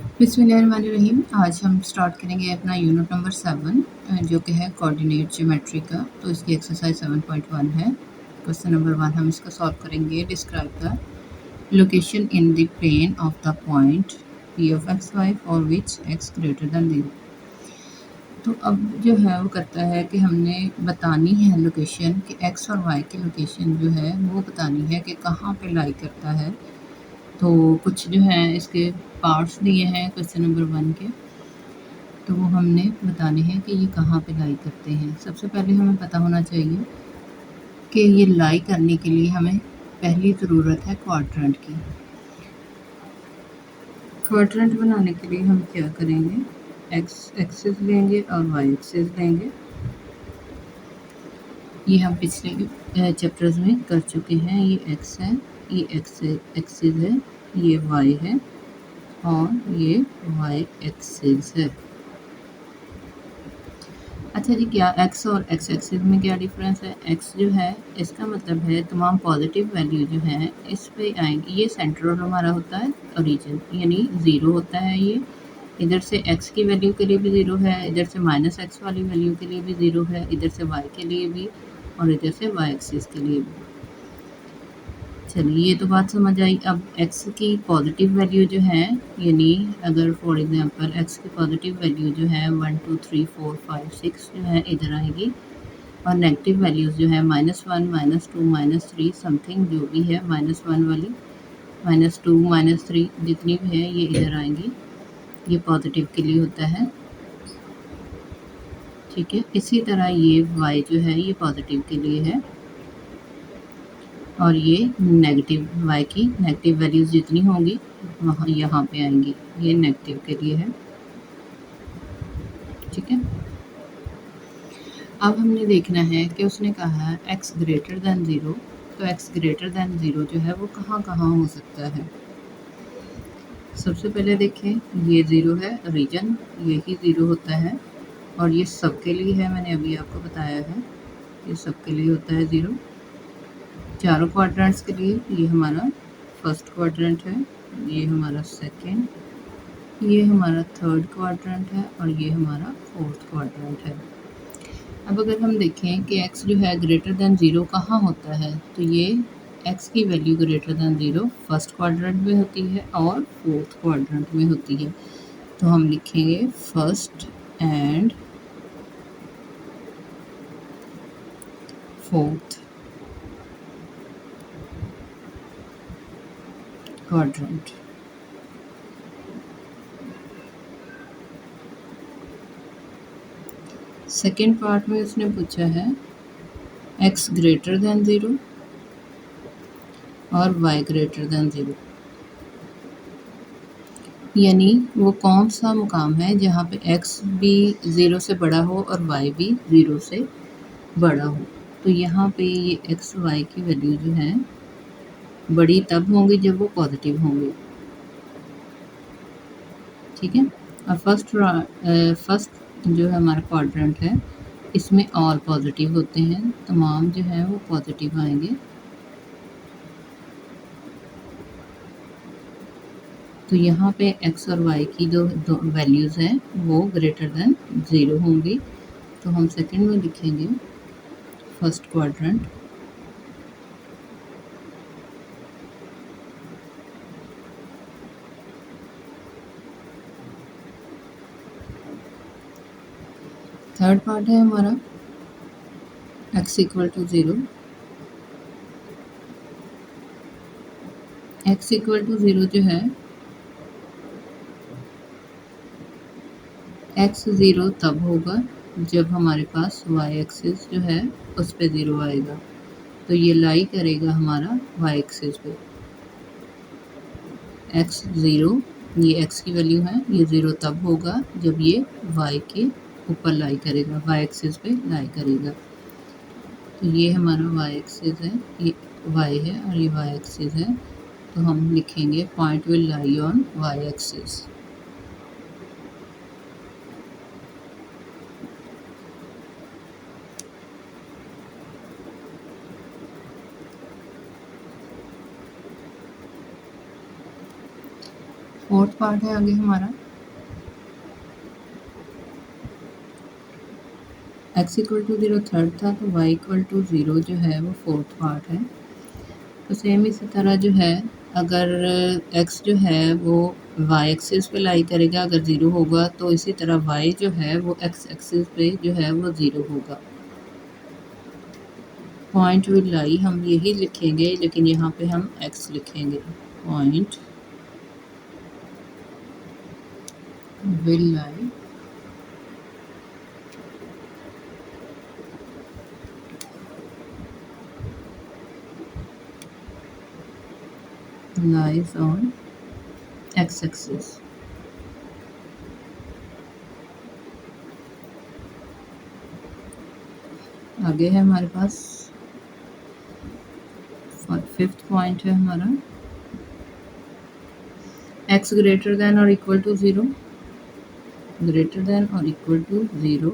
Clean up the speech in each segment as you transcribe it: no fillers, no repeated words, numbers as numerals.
बिस्मिल्लाहिर्रहमानिर्रहीम। आज हम स्टार्ट करेंगे अपना यूनिट नंबर 7 जो कि है कोऑर्डिनेट ज्योमेट्री का। तो इसकी एक्सरसाइज 7.1 है। क्वेश्चन नंबर 1 हम इसका सॉल्व करेंगे। Describe the location in the plane of the point P of x y for which x greater than 0। तो अब जो है वो करता है कि हमने बतानी है लोकेशन कि एक्स और वाई की लोकेशन जो है वो बतानी है कि कहाँ पे लाई करता है। तो कुछ जो है इसके पार्ट्स दिए हैं क्वेश्चन नंबर 1 के, तो वो हमने बताने हैं कि ये कहाँ पे लाई करते हैं। सबसे पहले हमें पता होना चाहिए कि ये लाई करने के लिए हमें पहली ज़रूरत है क्वाड्रेंट की। क्वाड्रेंट बनाने के लिए हम क्या करेंगे, एक्स एक्सिस लेंगे और वाई एक्सिस लेंगे। ये हम पिछले चैप्टर्स में कर चुके हैं। ये एक्स है, ये एक्सिस है, ये वाई है और ये वाई एक्सिस है। अच्छा जी, क्या एक्स और एक्स एक्सिस में क्या डिफरेंस है? एक्स जो है इसका मतलब है तमाम पॉजिटिव वैल्यू जो है इस पे आएंगी। ये सेंट्रल हमारा होता है ओरिजिन, यानी ज़ीरो होता है। ये इधर से एक्स की वैल्यू के लिए भी ज़ीरो है, इधर से माइनस एक्स वाली वैल्यू के लिए भी ज़ीरो है, इधर से वाई के लिए भी और इधर से वाई एक्सिस के लिए भी। चलिए, ये तो बात समझ आई। अब x की पॉजिटिव वैल्यू जो है, यानी अगर फॉर एग्जांपल x की पॉजिटिव वैल्यू जो है 1 2 3 4 5 6 जो है इधर आएगी और नेगेटिव वैल्यूज़ जो है -1 -2 -3 समथिंग जो भी है -1 वाली -2 -3 जितनी भी है ये इधर आएंगी। ये पॉजिटिव के लिए होता है, ठीक है। इसी तरह ये y जो है ये पॉजिटिव के लिए है और ये नेगेटिव, y की नेगेटिव वैल्यूज़ जितनी होंगी वहाँ यहाँ पे आएंगी। ये नेगेटिव के लिए है, ठीक है। अब हमने देखना है कि उसने कहा है x ग्रेटर दैन 0, तो x ग्रेटर दैन 0 जो है वो कहाँ कहाँ हो सकता है। सबसे पहले देखें, ये 0 है रीजन, यही 0 होता है और ये सबके लिए है। मैंने अभी आपको बताया है ये सबके लिए होता है 0। चारों क्वाड्रेंट्स के लिए ये हमारा फर्स्ट क्वाड्रेंट है, ये हमारा सेकंड, ये हमारा थर्ड क्वाड्रेंट है और ये हमारा फोर्थ क्वाड्रेंट है। अब अगर हम देखें कि x जो है ग्रेटर दैन 0 कहाँ होता है, तो ये x की value greater than 0 first quadrant में होती है और फोर्थ क्वाड्रेंट में होती है। तो हम लिखेंगे first and fourth quadrant. Second part में उसने पूछा है x ग्रेटर दैन 0 और y ग्रेटर दैन 0, यानी वो कौन सा मुकाम है जहाँ पे x भी 0 से बड़ा हो और y भी 0 से बड़ा हो। तो यहाँ पे ये x y की वैल्यू जो है बड़ी तब होंगी जब वो पॉजिटिव होंगे, ठीक है। और फर्स्ट जो है हमारा क्वाड्रेंट है इसमें ऑल पॉजिटिव होते हैं, तमाम जो है वो पॉजिटिव आएंगे। तो यहाँ पे x और y की जो दो वैल्यूज़ हैं वो ग्रेटर दैन 0 होंगी। तो हम सेकंड में लिखेंगे फर्स्ट क्वाड्रेंट, थर्ड पार्ट है हमारा x equal to 0। x equal to 0 जो है x 0 तब होगा जब हमारे पास y एक्सिस जो है उस पे 0 आएगा। तो ये लाई करेगा हमारा y एक्सिस पे। x 0, ये x की वैल्यू है, ये 0 तब होगा जब ये y के ऊपर लाई करेगा, y एक्सिस पे लाई करेगा। तो ये हमारा y एक्सिस है, ये y है और ये y एक्सिस है। तो हम लिखेंगे point will lie on y axis. Fourth part है आगे हमारा, x इक्वल टू 0 थर्ड था, तो y इक्वल टू 0 जो है वो फोर्थ पार्ट है। तो सेम इसी तरह जो है, अगर x जो है वो y एक्सिस पे लाई करेगा, अगर 0 होगा, तो इसी तरह y जो है वो x एक्सिस पे जो है वो 0 होगा। पॉइंट विल लाई हम यही लिखेंगे, लेकिन यहाँ पे हम x लिखेंगे। Point will lie lies on x axis. आगे है हमारे पास फिफ्थ पॉइंट है हमारा, x ग्रेटर देन और इक्वल टू 0, ग्रेटर देन और equal to 0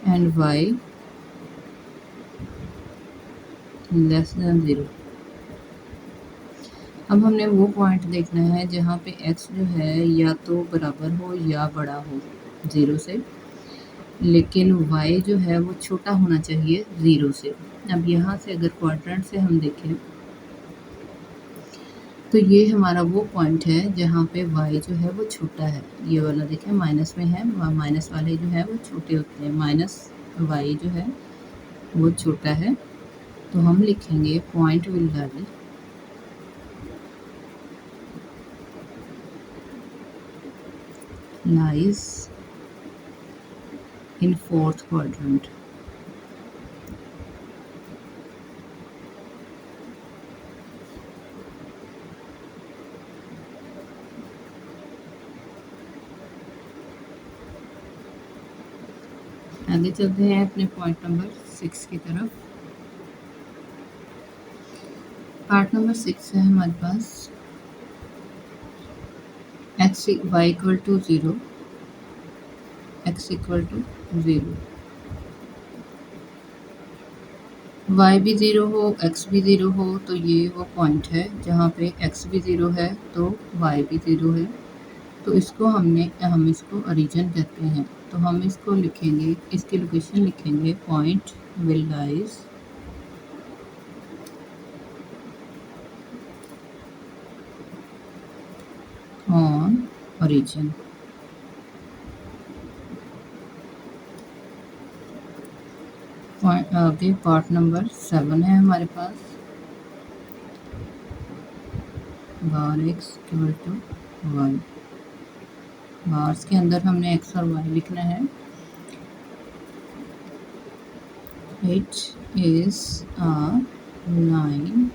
and y less than 0। अब हमने वो पॉइंट देखना है जहाँ पे x जो है या तो बराबर हो या बड़ा हो 0 से, लेकिन y जो है वो छोटा होना चाहिए 0 से। अब यहाँ से अगर क्वाड्रेंट से हम देखें तो ये हमारा वो पॉइंट है जहाँ पे y जो है वो छोटा है। ये वाला देखें माइनस में है, माइनस वाले जो है वो छोटे होते हैं, माइनस y जो है वो छोटा है। तो हम लिखेंगे point will lies in fourth quadrant. आगे चलते हैं अपने पॉइंट नंबर 6 की तरफ। पार्ट नंबर 6 है हमारे पास, x y equal to 0, x equal to 0, y भी 0 हो, x भी 0 हो, तो ये वो पॉइंट है जहाँ पे x भी 0 है तो y भी 0 है। तो इसको हम इसको ओरिजिन कहते हैं। तो हम इसको लिखेंगे, इसकी लोकेशन लिखेंगे point will lies on origin. आगे पार्ट नंबर 7 है हमारे पास, bar x equal to y। Bars के अंदर हमने x और y लिखना है। It is a line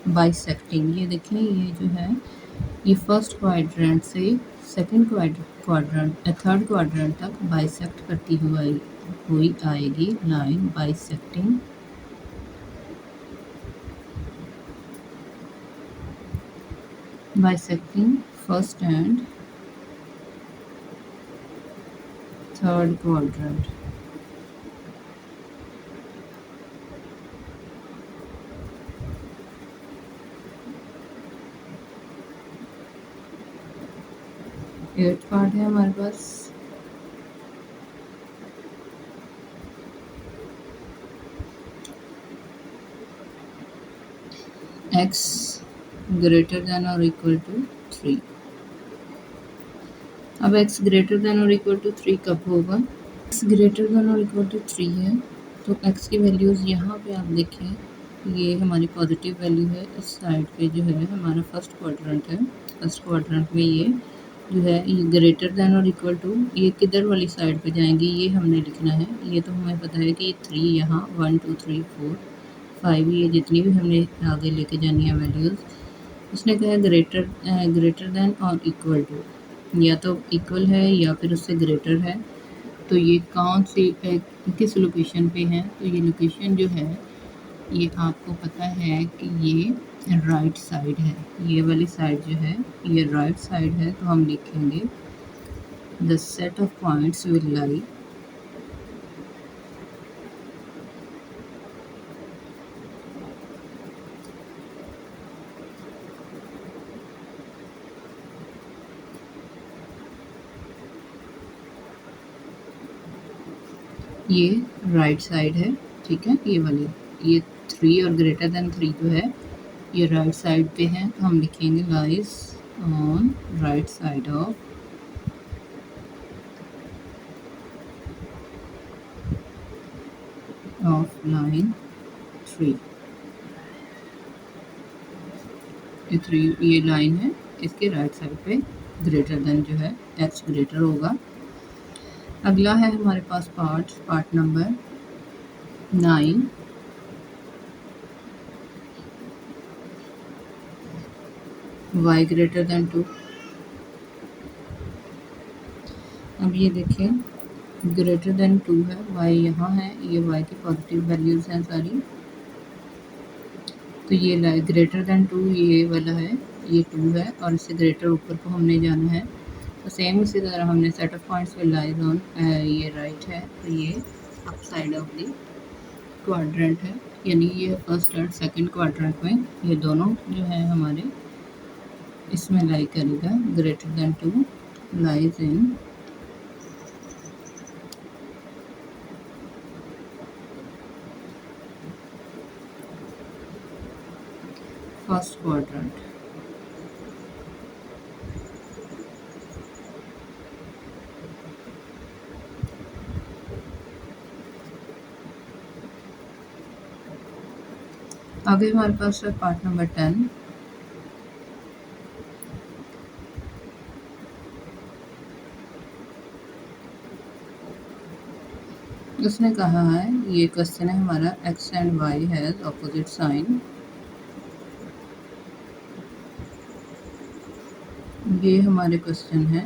bisecting. ये देखें, ये जो है ये फर्स्ट क्वाड्रेंट से सेकंड क्वाड्रेंट थर्ड क्वाड्रेंट तक बाइसेक्ट करती हुई आएगी line bisecting first and third quadrant. Eight part है हमारे पास, x ग्रेटर देन और इक्वल टू 3। अब x ग्रेटर देन और इक्वल टू 3 कब होगा? x ग्रेटर देन और इक्वल टू 3 है तो x की वैल्यूज़ यहाँ पे आप देखें, ये हमारी पॉजिटिव वैल्यू है। इस साइड पे जो है हमारा फर्स्ट क्वाड्रेंट है, फर्स्ट क्वाड्रेंट में ये जो है ये ग्रेटर देन और इक्वल टू, ये किधर वाली साइड पे जाएंगी ये हमने लिखना है। ये तो हमें पता है कि 3 यहाँ 1 2 3 4 5 ये जितनी भी हमने आगे लेके जानी है वैल्यूज़, उसने कहा ग्रेटर देन और इक्वल टू, या तो इक्वल है या फिर उससे ग्रेटर है। तो ये कौन सी किस लोकेशन पे है? तो ये लोकेशन जो है ये आपको पता है कि ये राइट साइड है, ये वाली साइड जो है ये राइट साइड है। तो हम लिखेंगे the set of points will lie ये राइट साइड है, ठीक है, ये वाली, ये 3 और ग्रेटर देन 3 जो है ये राइट साइड पे है, तो हम लिखेंगे lies on right side of line 3। ये 3 ये लाइन है, इसके राइट साइड पे ग्रेटर देन जो है एक्स ग्रेटर होगा। अगला है हमारे पास part number 9। y greater than 2। अब ये देखिए ग्रेटर देन 2 है, y यहाँ है, ये y की पॉजिटिव वैल्यूज़ हैं सारी, तो ये ग्रेटर देन 2 ये वाला है, ये 2 है और इससे ग्रेटर ऊपर को हमने जाना है। तो सेम इसी तरह हमने सेट ऑफ पॉइंट्स पे लाइज ऑन ये राइट है, तो ये up side of the quadrant है, यानी ये फर्स्ट और सेकंड क्वाड्रेंट में ये दोनों जो है हमारे इसमें लाई करेगा। Greater than 2 lies in first quadrant. आगे हमारे पास है पार्ट नंबर 10। उसने कहा है, ये क्वेश्चन है हमारा, X and Y has opposite sign. ये हमारे क्वेश्चन है,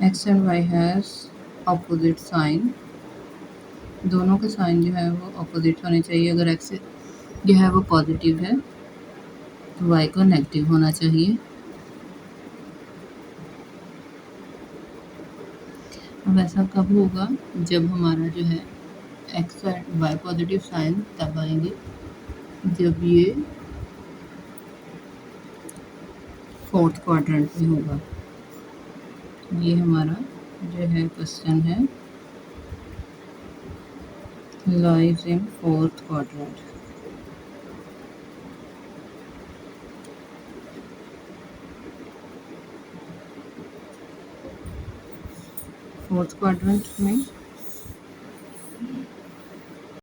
X and Y has opposite sign. दोनों के साइन जो है वो ऑपोजिट होने चाहिए। अगर एक्स जो है वो पॉजिटिव है तो वाई को नेगेटिव होना चाहिए। अब ऐसा कब होगा, जब हमारा जो है X and Y positive sign तब आएंगे जब ये फोर्थ क्वाड्रेंट में होगा। ये हमारा जो है क्वेश्चन है, lies in fourth quadrant. Fourth quadrant में